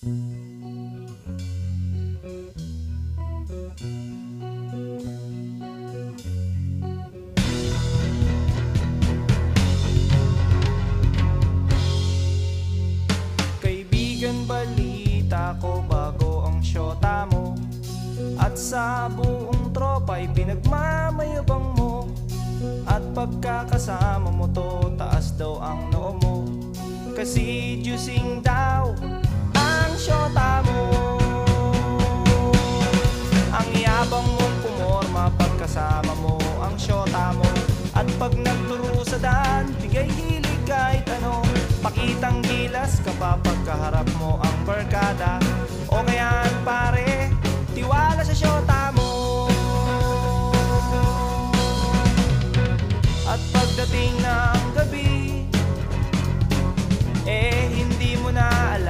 Kaibigan, balita ko bago ang syota mo, at sa buong tropa'y pinagmamayabang mo. At pagkakasama mo to, taas daw ang noo mo, kasi juicing daw ang syota mo. Ang yabang mong pumorma pagkasama mo ang syota mo, at pag nagturo sa daan, bigay hilig kahit ano. Pakitang gilas kapag pagkaharap